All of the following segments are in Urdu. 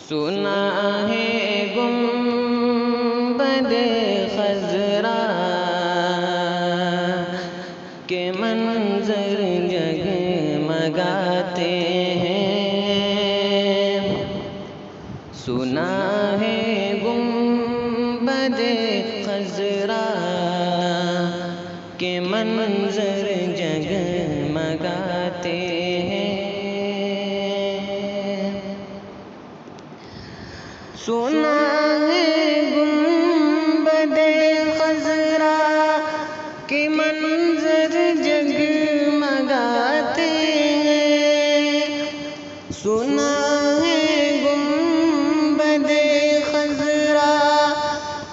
سنا ہے گنبد خضرا کے منظر جگمگاتے ہیں، سنا ہے گنبد خضرا کے منظر جگمگاتے ہیں، سنا ہے گنبد خضرا کے منظر جگمگاتے ہیں، سنا ہے گنبد خضرا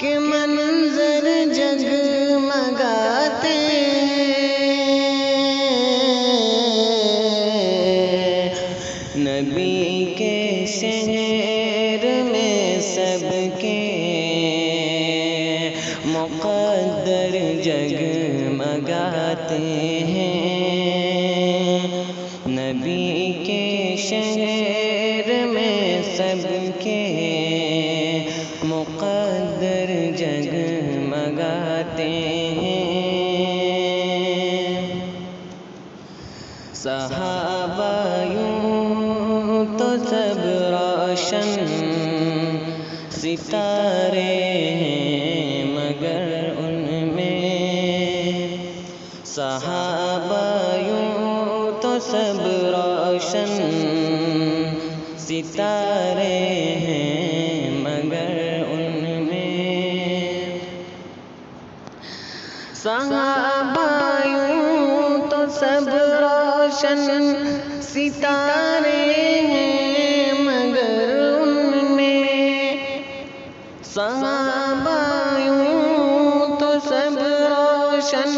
کے منظر جگمگاتے ہیں، نبی کے شہر میں سب کے مقدر جگمگاتے ہیں، نبی کے شہر میں سب کے مقدر جگمگاتے ہیں، صحابہ یوں تو سب روشن ستارے ہیں، مگر ان میں صحابہ یوں تو سب روشن ستارے ہیں، مگر ان میں صحابہ یوں تو سب روشن ستارے ہیں، مگر ان میں صحابہ یوں تو سب روشن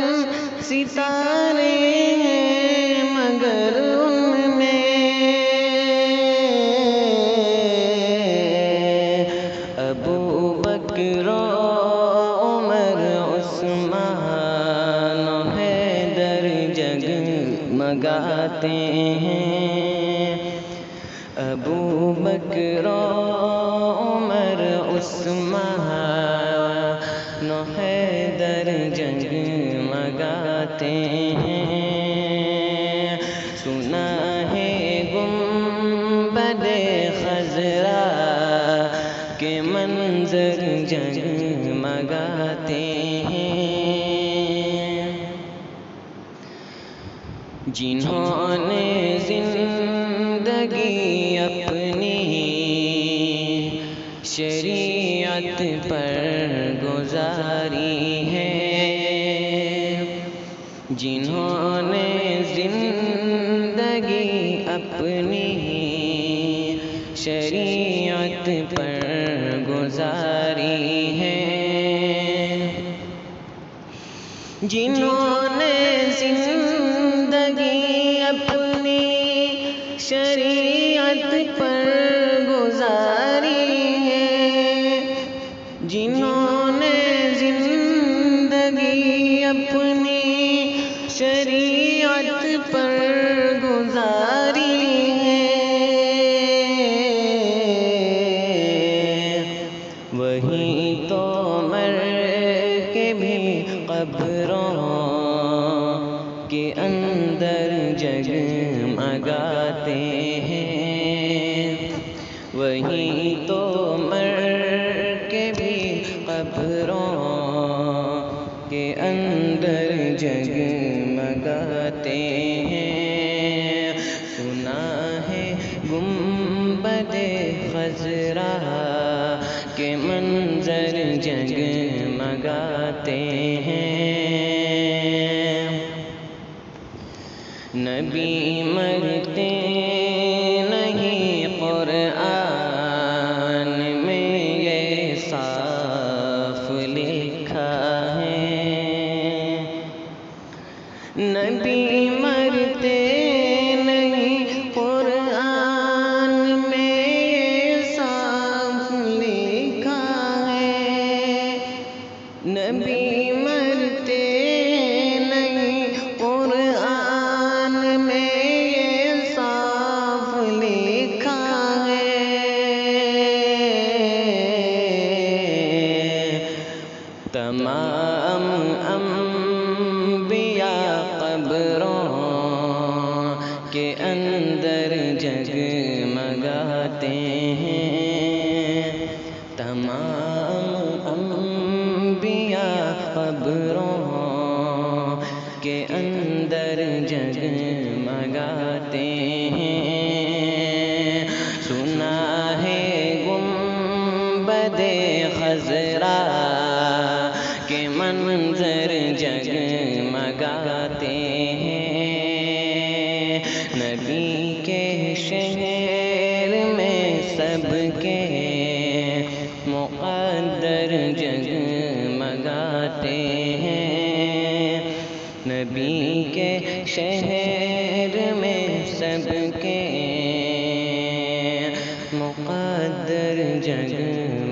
ستارے ہیں، مگر ان میں ابو بکر عمر عثمان حیدر جگمگاتے ہیں، ابو بکر عمر عثمان حیدر جگمگاتے ہیں، سنا ہے گنبد خضرا کے منظر جگمگاتے ہیں، جنہوں نے زندگی اپنی شریعت پر گزاری ہے، جنہوں نے زندگی اپنی شریعت پر گزاری ہے، جنہوں نے زندگی اپنی شریعت پر گزاری ہے، جنہوں نے زندگی اپنی شریعت پر گزاری ہے، وہی تو مر کے بھی قبروں کے اندر جگمگاتے ہیں، وہی تو مر کے بھی قبروں کے اندر جگمگاتے ہیں، سنا ہے گنبد خضرا کے منظر جگمگاتے ہیں، نبی مرتے نہیں قرآن میں یہ صاف لکھا ہے، نبی مرتے نہیں قرآن میں یہ صاف لکھا ہے، نبی مرتے نہیں قرآن میں یہ صاف ہیں تمام انبیاء قبروں کے اندر جگمگاتے ہیں سنا ہے گنبد خضرا کے منظر جگمگاتے ہیں نبی کے شہر میں سب کے مقدر جگمگاتے ہیں نبی کے شہر میں سب کے مقدر جگمگاتے